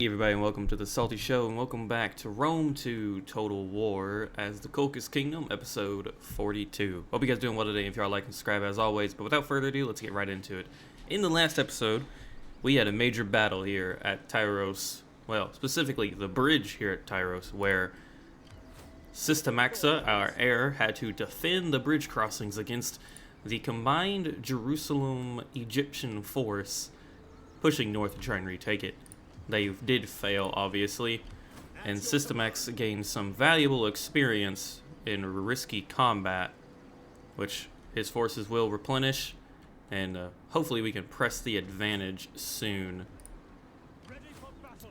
Hey everybody, and welcome to the Salty Show, and welcome back to Rome 2 Total War as the Kolkhis Kingdom, episode 42. Hope you guys doing well today. If you are, like and subscribe as always, but without further ado, let's get right into it. In the last episode, we had a major battle here at Tyros, well, specifically the bridge here at Tyros, where Systemaxa, our heir, had to defend the bridge crossings against the combined Jerusalem-Egyptian force pushing north to try and retake it. They did fail, obviously, and Systemax gained some valuable experience in risky combat, which his forces will replenish, and hopefully we can press the advantage soon.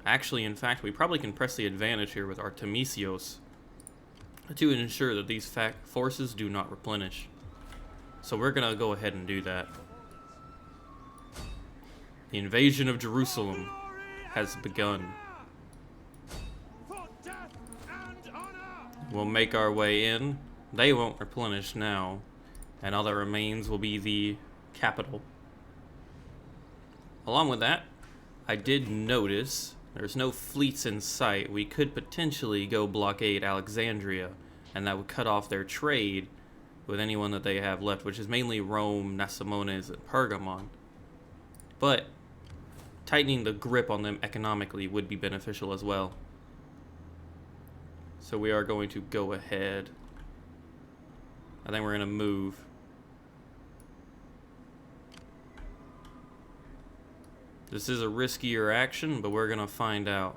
Actually, in fact, we probably can press the advantage here with Artemisios to ensure that these forces do not replenish. So we're gonna go ahead and do that. The invasion of Jerusalem has begun. We'll make our way in. They won't replenish now, and all that remains will be the capital. Along with that, I did notice there's no fleets in sight. We could potentially go blockade Alexandria, and that would cut off their trade with anyone that they have left, which is mainly Rome, Nasamones, and Pergamon. But tightening the grip on them economically would be beneficial as well. So we are going to go ahead. I think we're going to move. This is a riskier action, but we're going to find out.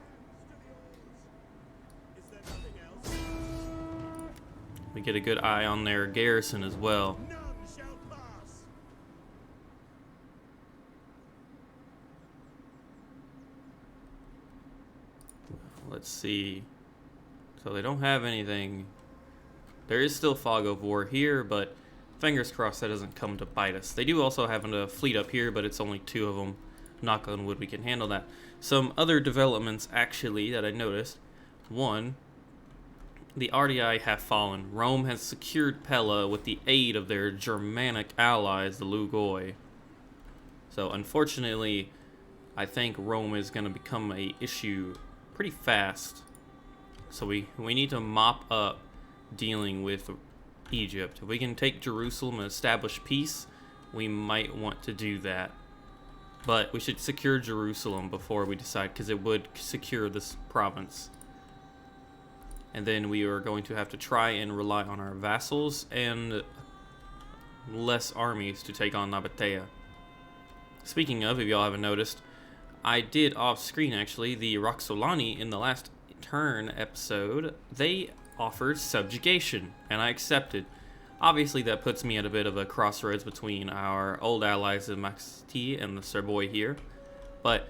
We get a good eye on their garrison as well. Let's see. So they don't have anything. There is still fog of war here, but fingers crossed that doesn't come to bite us. They do also have a fleet up here, but it's only 2 of them. Knock on wood, we can handle that. Some other developments, actually, that I noticed. One, the RDI have fallen. Rome has secured Pella with the aid of their Germanic allies, the Lugoi. So, unfortunately, I think Rome is going to become an issue pretty fast. So we need to mop up dealing with Egypt. If we can take Jerusalem and establish peace, we might want to do that. But we should secure Jerusalem before we decide, because it would secure this province. And then we are going to have to try and rely on our vassals and less armies to take on Nabatea. Speaking of, if y'all haven't noticed, I did off screen actually, the Roxolani in the last turn episode, they offered subjugation, and I accepted. Obviously that puts me at a bit of a crossroads between our old allies the Maxti and the Serboi here, but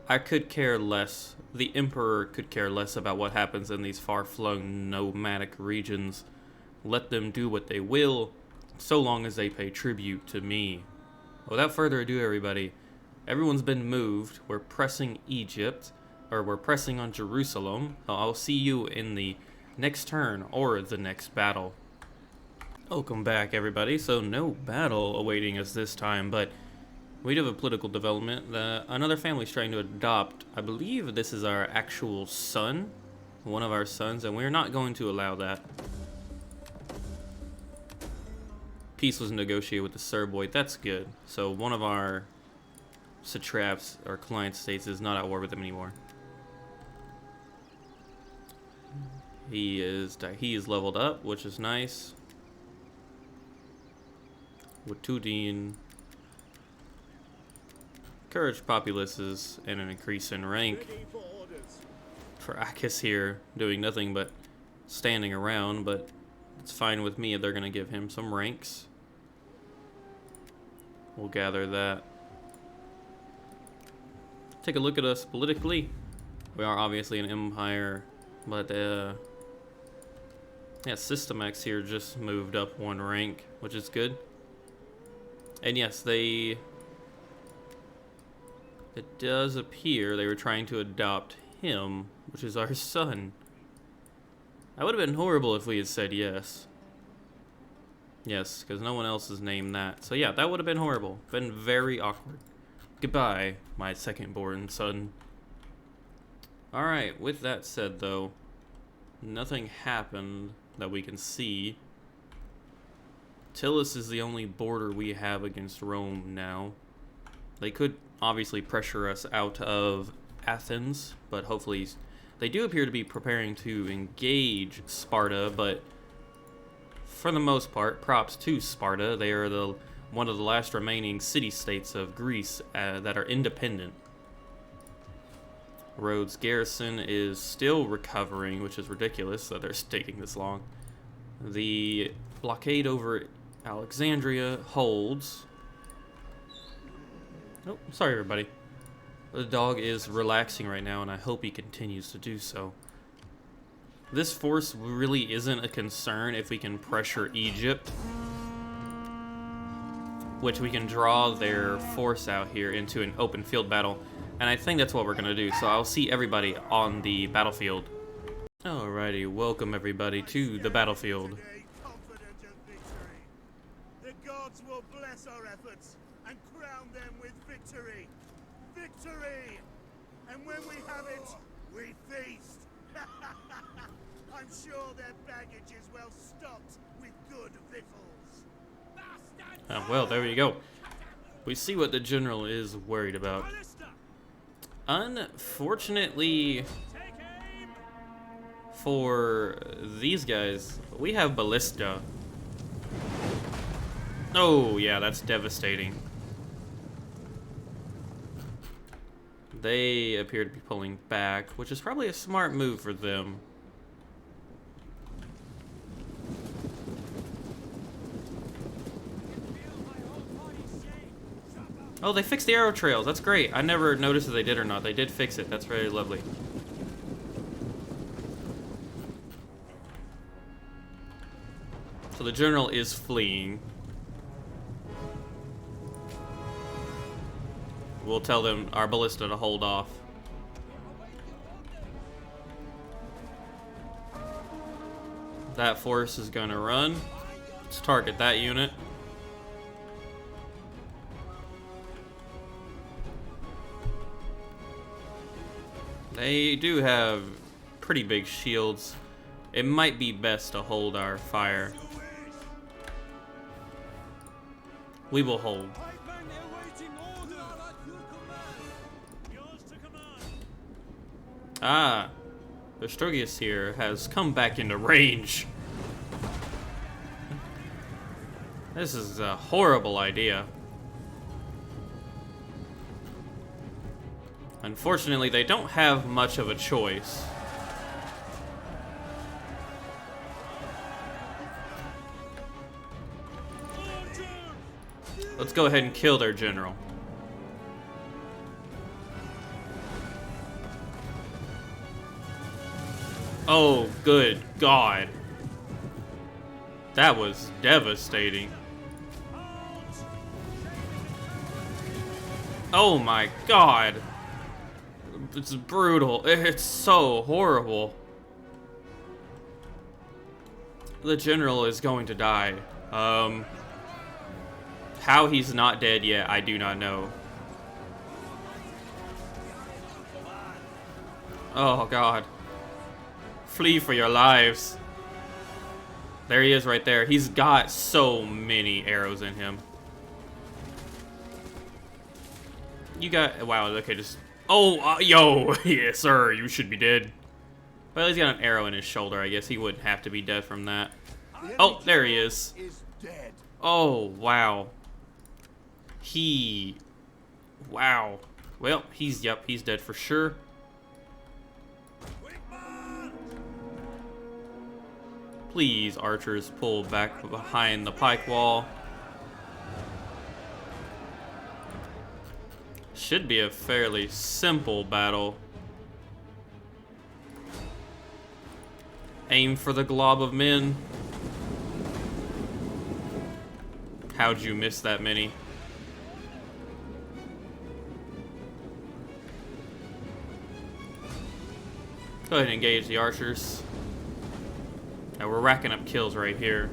I could care less. The Emperor could care less about what happens in these far-flung nomadic regions. Let them do what they will, so long as they pay tribute to me. Without further ado, everybody, everyone's been moved. We're pressing Egypt, or we're pressing on Jerusalem. I'll see you in the next turn or the next battle. Welcome back, everybody. So no battle awaiting us this time, but we do have a political development. Another family's trying to adopt, I believe this is our actual son, one of our sons, and we're not going to allow that. Peace was negotiated with the Serboi. That's good. So one of our satraps or client states is not at war with them anymore. He is leveled up, which is nice. With Tudin, courage populaces and an increase in rank. For Akis here, doing nothing but standing around, but it's fine with me if they're gonna give him some ranks. We'll gather that. Take a look at us politically. We are obviously an empire, but yeah, Systemax here just moved up 1 rank, which is good. And yes, it does appear they were trying to adopt him, which is our son. That would have been horrible if we had said yes. Yes, because no one else has named that. So yeah, that would have been horrible. Been very awkward. Goodbye, my second-born son. Alright, with that said though, nothing happened that we can see. Tillus is the only border we have against Rome now. They could obviously pressure us out of Athens, but hopefully they do appear to be preparing to engage Sparta, but for the most part, props to Sparta. They are one of the last remaining city-states of Greece that are independent. Rhodes garrison is still recovering, which is ridiculous that they're taking this long. The blockade over Alexandria holds. Oh, sorry everybody. The dog is relaxing right now, and I hope he continues to do so. This force really isn't a concern if we can pressure Egypt, which we can draw their force out here into an open field battle, and I think that's what we're gonna do. So I'll see everybody on the battlefield. Alrighty, welcome everybody to the battlefield. The gods will bless our efforts and crown them with victory. Victory! And when we have it, we feast. I'm sure their baggage is well stocked with good victuals. Oh, well, there you go. We see what the general is worried about. Unfortunately for these guys, we have ballista. Oh, yeah, that's devastating. They appear to be pulling back, which is probably a smart move for them. Oh, they fixed the arrow trails. That's great. I never noticed if they did or not. They did fix it. That's very lovely. So the general is fleeing. We'll tell them our ballista to hold off. That force is gonna run. Let's target that unit. They do have pretty big shields. It might be best to hold our fire. We will hold. Ah, Ostrogius here has come back into range. This is a horrible idea. Unfortunately, they don't have much of a choice. Let's go ahead and kill their general. Oh, good God. That was devastating. Oh my God. It's brutal. It's so horrible. The general is going to die. How he's not dead yet, I do not know. Oh God. Flee for your lives. There he is right there. He's got so many arrows in him. You got... Wow, okay, just... Oh, yo! Yes, sir, you should be dead. Well, he's got an arrow in his shoulder. I guess he wouldn't have to be dead from that. Oh, there he is. Oh, wow. Wow. Well, he's dead for sure. Please, archers, pull back behind the pike wall. Should be a fairly simple battle. Aim for the glob of men. How'd you miss that many? Go ahead and engage the archers. Now we're racking up kills right here.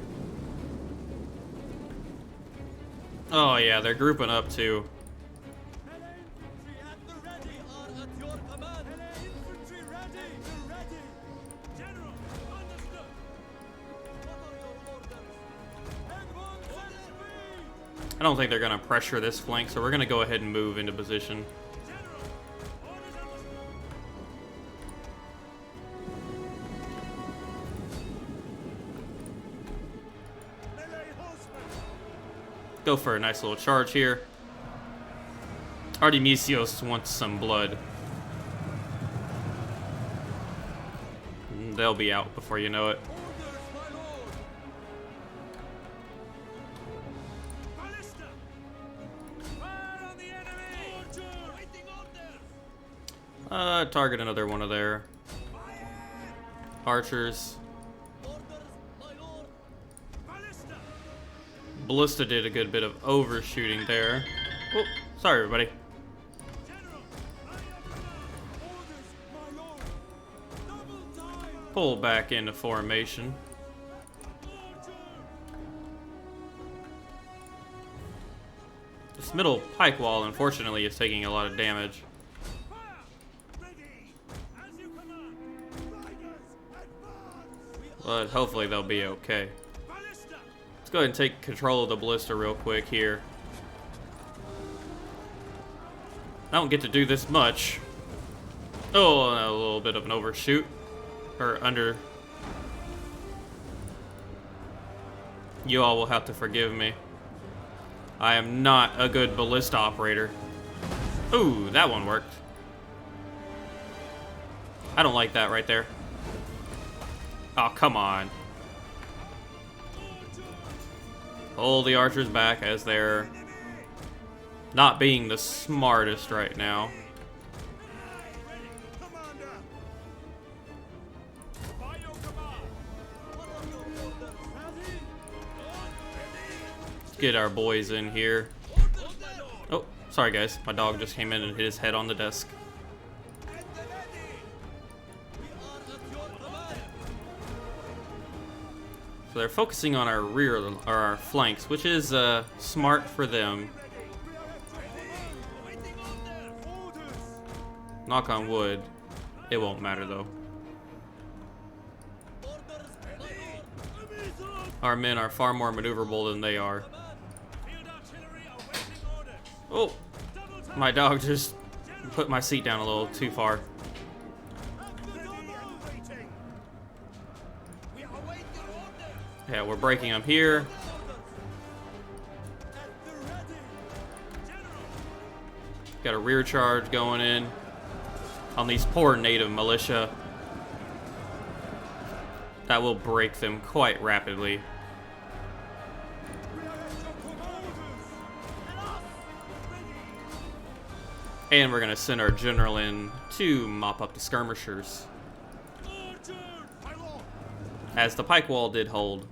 Oh yeah, they're grouping up too. I don't think they're going to pressure this flank, so we're going to go ahead and move into position. Go for a nice little charge here. Artemisios wants some blood. They'll be out before you know it. Target another one of their archers. Ballista did a good bit of overshooting there. Oh, sorry everybody. Pull back into formation. This middle pike wall, unfortunately, is taking a lot of damage. But hopefully they'll be okay. Let's go ahead and take control of the ballista real quick here. I don't get to do this much. Oh, a little bit of an overshoot. Or under. You all will have to forgive me. I am not a good ballista operator. Ooh, that one worked. I don't like that right there. Oh, come on. Pull the archers back as they're not being the smartest right now. Let's get our boys in here. Oh, sorry guys. My dog just came in and hit his head on the desk. So they're focusing on our rear, or our flanks, which is smart for them. Knock on wood. It won't matter though. Our men are far more maneuverable than they are. Oh, my dog just put my seat down a little too far. Yeah, we're breaking them here. Got a rear charge going in on these poor native militia. That will break them quite rapidly. And we're gonna send our general in to mop up the skirmishers, as the pike wall did hold.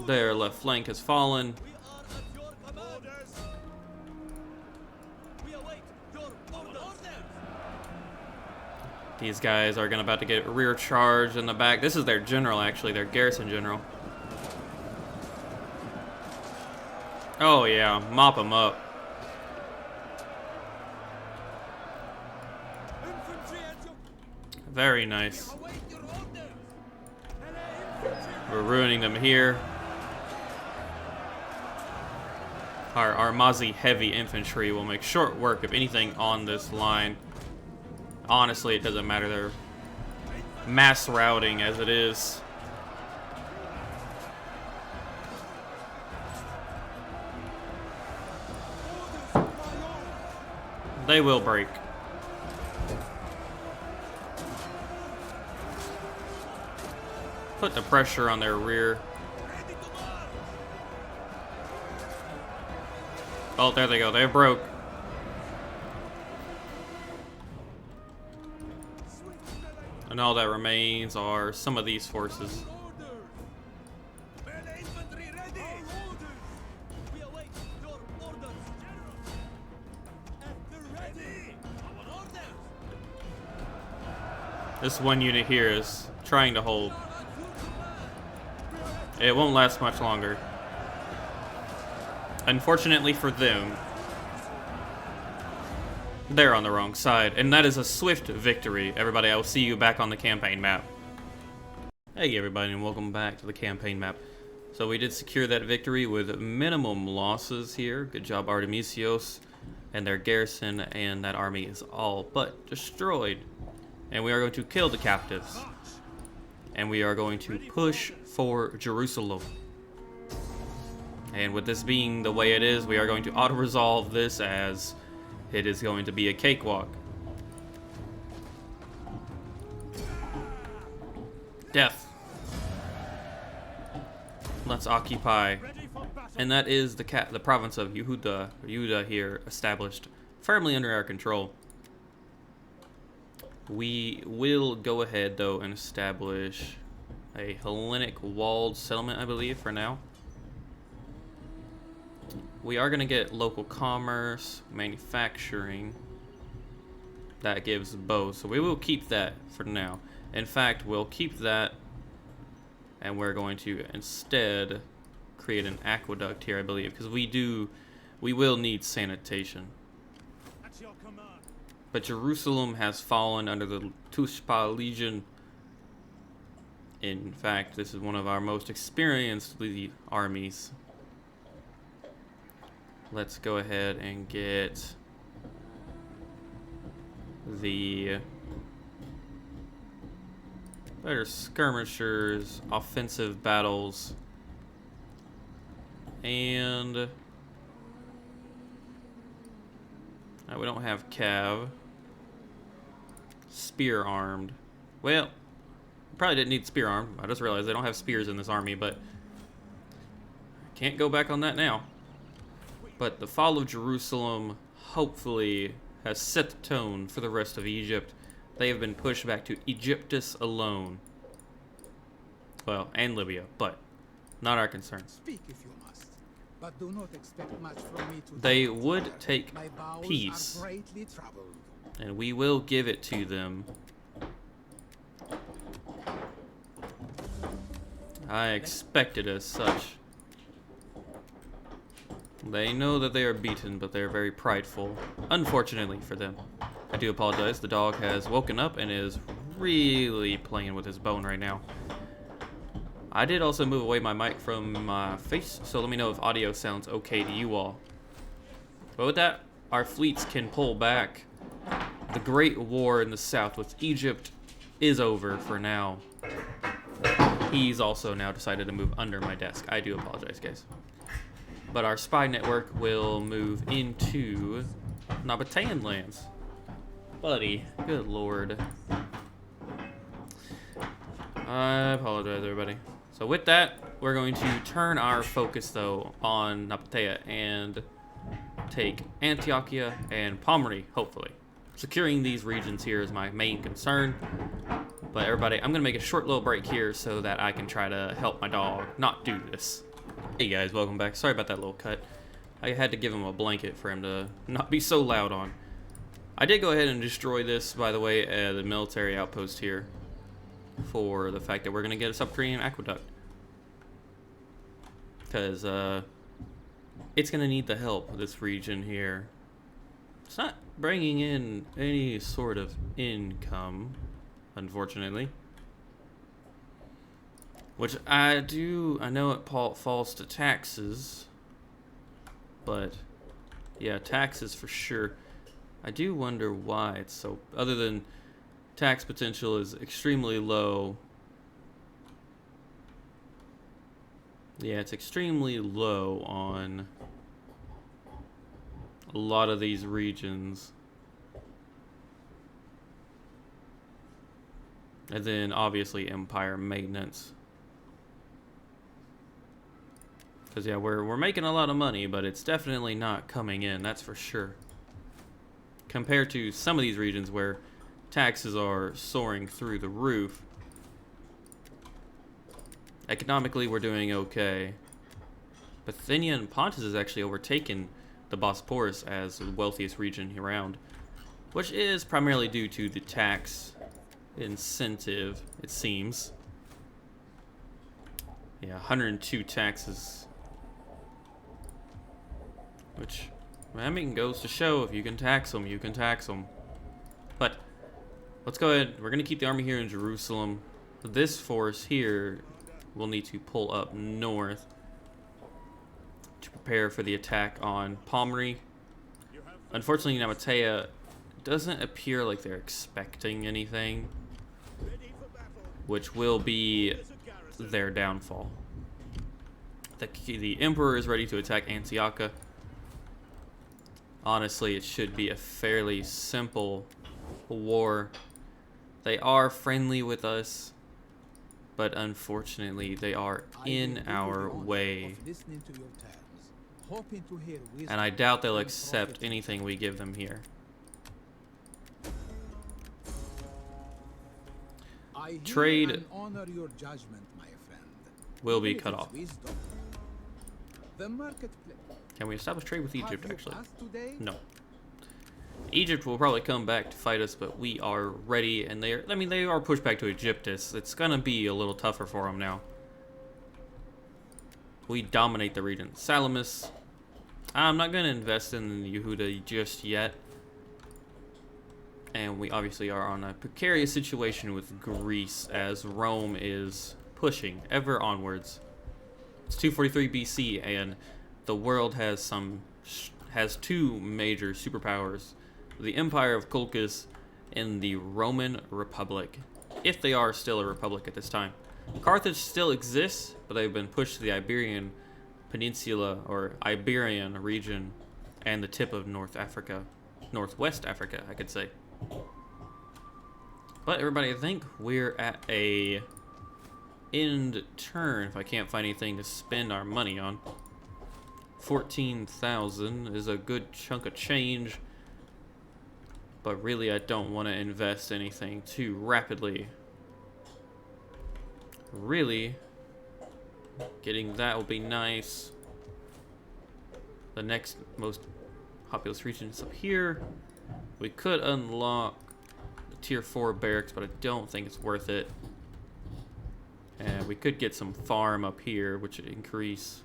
Their left flank has fallen. These guys are about to get a rear charge in the back. This is their general, actually, their garrison general. Oh yeah, mop them up. Very nice. We're ruining them here. Our Armazi heavy infantry will make short work of anything on this line. Honestly, it doesn't matter. They're mass routing as it is. They will break. Put the pressure on their rear. Oh, there they go. They broke. And all that remains are some of these forces. This one unit here is trying to hold. It won't last much longer. Unfortunately for them, they're on the wrong side, and that is a swift victory. Everybody, I will see you back on the campaign map. Hey everybody, and welcome back to the campaign map. So we did secure that victory with minimum losses here. Good job, Artemisios and their garrison, and that army is all but destroyed. And we are going to kill the captives. And we are going to push for Jerusalem. And with this being the way it is, we are going to auto-resolve this as it is going to be a cakewalk. Death. Let's occupy. And that is the province of Yehuda here, established firmly under our control. We will go ahead, though, and establish a Hellenic walled settlement, I believe, for now. We are going to get local commerce, manufacturing. That gives both, so we will keep that for now. In fact, we'll keep that, and we're going to instead create an aqueduct here, I believe, because we will need sanitation. But Jerusalem has fallen under the Tushpa Legion. In fact, this is one of our most experienced armies. Let's go ahead and get the better skirmishers, offensive battles, and we don't have cav. Spear armed. Well, probably didn't need spear armed. I just realized they don't have spears in this army, but can't go back on that now. But the fall of Jerusalem hopefully has set the tone for the rest of Egypt. They have been pushed back to Egyptus alone. Well, and Libya, but not our concern. Speak if you must, but do not expect much from me to they would take peace, are greatly troubled. And we will give it to them. I expected as such. They know that they are beaten, but they are very prideful. Unfortunately for them. I do apologize. The dog has woken up and is really playing with his bone right now. I did also move away my mic from my face, so let me know if audio sounds okay to you all. But with that, our fleets can pull back. The Great War in the south with Egypt is over for now. He's also now decided to move under my desk. I do apologize, guys. But our spy network will move into Nabatean lands. Buddy, good lord. I apologize, everybody. So with that, we're going to turn our focus, though, on Nabatea and take Antiochia and Pomeri, hopefully. Securing these regions here is my main concern. But everybody, I'm going to make a short little break here so that I can try to help my dog not do this. Hey guys, welcome back. Sorry about that little cut. I had to give him a blanket for him to not be so loud on. I did go ahead and destroy this, by the way, the military outpost here, for the fact that we're going to get a subterranean aqueduct. Because it's going to need the help, this region here. It's not bringing in any sort of income, unfortunately. Which I know it falls to taxes. But, yeah, taxes for sure. I do wonder why it's so, other than tax potential is extremely low. Yeah, it's extremely low on a lot of these regions. And then obviously empire maintenance. Because yeah, we're making a lot of money, but it's definitely not coming in, that's for sure. Compared to some of these regions where taxes are soaring through the roof. Economically, we're doing okay. Bithynia and Pontus has actually overtaken the Bosporus as the wealthiest region around, which is primarily due to the tax incentive, it seems. Yeah, 102 taxes. Which, I mean, goes to show if you can tax them, you can tax them. But, let's go ahead. We're going to keep the army here in Jerusalem. This force here will need to pull up north to prepare for the attack on Pomri. Unfortunately, Namatea doesn't appear like they're expecting anything, which will be their downfall. The Emperor is ready to attack Antiochia. Honestly, it should be a fairly simple war. They are friendly with us, but unfortunately, they are in our way. And I doubt they'll accept anything we give them here. Trade and honor your judgment, my friend. will be cut off. The marketplace. Can we establish trade with Egypt, Have you actually? passed today? No. Egypt will probably come back to fight us, but we are ready, and they are pushed back to Egyptus. It's gonna be a little tougher for them now. We dominate the region. Salamis. I'm not gonna invest in Yehuda just yet. And we obviously are on a precarious situation with Greece as Rome is pushing ever onwards. It's 243 BC, and the world has two major superpowers: the Empire of Kolkhis and the Roman Republic, if they are still a republic at this time. Carthage still exists, but they've been pushed to the Iberian Peninsula, or Iberian region, and the tip of Northwest Africa, I could say. But everybody, I think we're at a end turn if I can't find anything to spend our money on. 14,000 is a good chunk of change, but really I don't want to invest anything too rapidly. Really, getting that will be nice. The next most populous region is up here. We could unlock the tier 4 barracks, but I don't think it's worth it. And we could get some farm up here, which would increase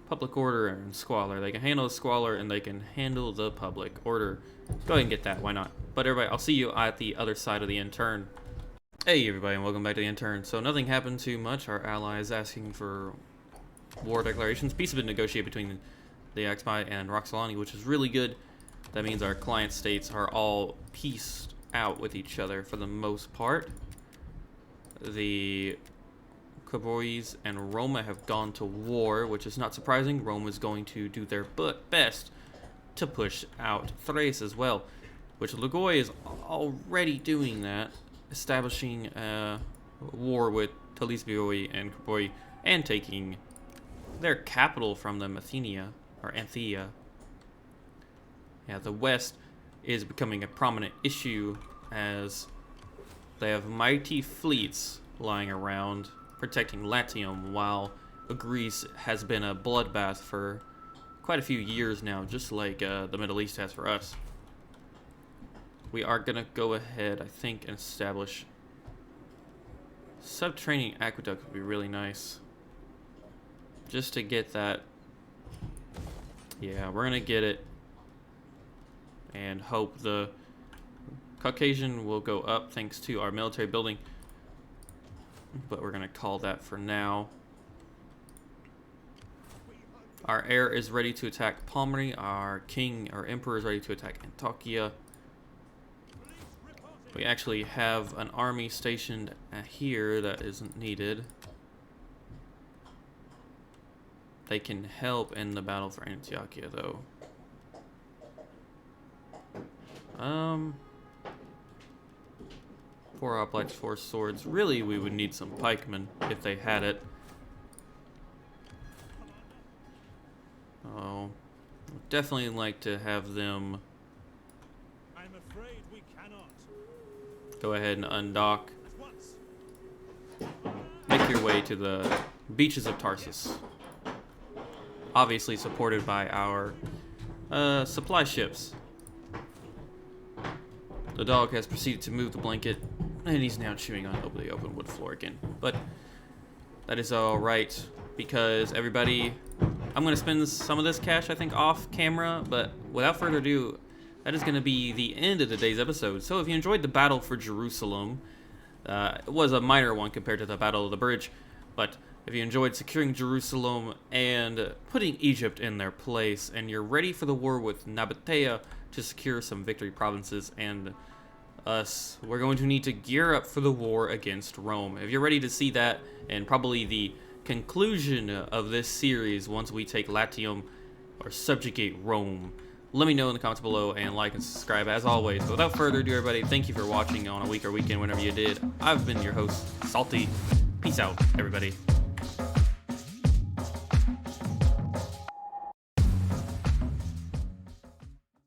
public order and squalor. They can handle the squalor and they can handle the public order. Go ahead and get that, why not? But everybody, I'll see you at the other side of the end turn. Hey everybody, and welcome back to the end turn. So nothing happened too much. Our allies asking for war declarations. Peace has been negotiated between the Axpai and Roxolani, which is really good. That means our client states are all pieced out with each other for the most part. The Kabois and Roma have gone to war, which is not surprising. Rome is going to do their best to push out Thrace as well, which Lugoi is already doing that, establishing a war with Talisbioi and Kaboi and taking their capital from them, Athenia, or Anthea. Yeah, the West is becoming a prominent issue as they have mighty fleets lying around protecting Latium, while Greece has been a bloodbath for quite a few years now, just like the Middle East has for us. We are gonna go ahead, I think, and establish subterranean aqueduct would be really nice. Just to get that. Yeah, we're gonna get it. And hope the Caucasian will go up thanks to our military building. But we're gonna call that for now. Our heir is ready to attack Pomri. Our emperor is ready to attack Antiochia. We actually have an army stationed here that isn't needed. They can help in the battle for Antiochia, though. 4 hoplites, 4 swords. Really, we would need some pikemen if they had it. Oh, definitely like to have them I'm afraid we cannot. go ahead and undock. Make your way to the beaches of Tarsus. Obviously supported by our supply ships. The dog has proceeded to move the blanket, and he's now chewing on the open wood floor again. But that is alright, because everybody, I'm going to spend some of this cash, I think, off camera, but without further ado, that is going to be the end of today's episode. So if you enjoyed the battle for Jerusalem, it was a minor one compared to the Battle of the Bridge, But if you enjoyed securing Jerusalem and putting Egypt in their place, and you're ready for the war with Nabatea to secure some victory provinces and us, we're going to need to gear up for the war against Rome. If you're ready to see that, and probably the conclusion of this series once we take Latium or subjugate Rome, let me know in the comments below, and like and subscribe as always. But without further ado, everybody, thank you for watching on a week or weekend, whenever you did. I've been your host, Salty. Peace out, everybody.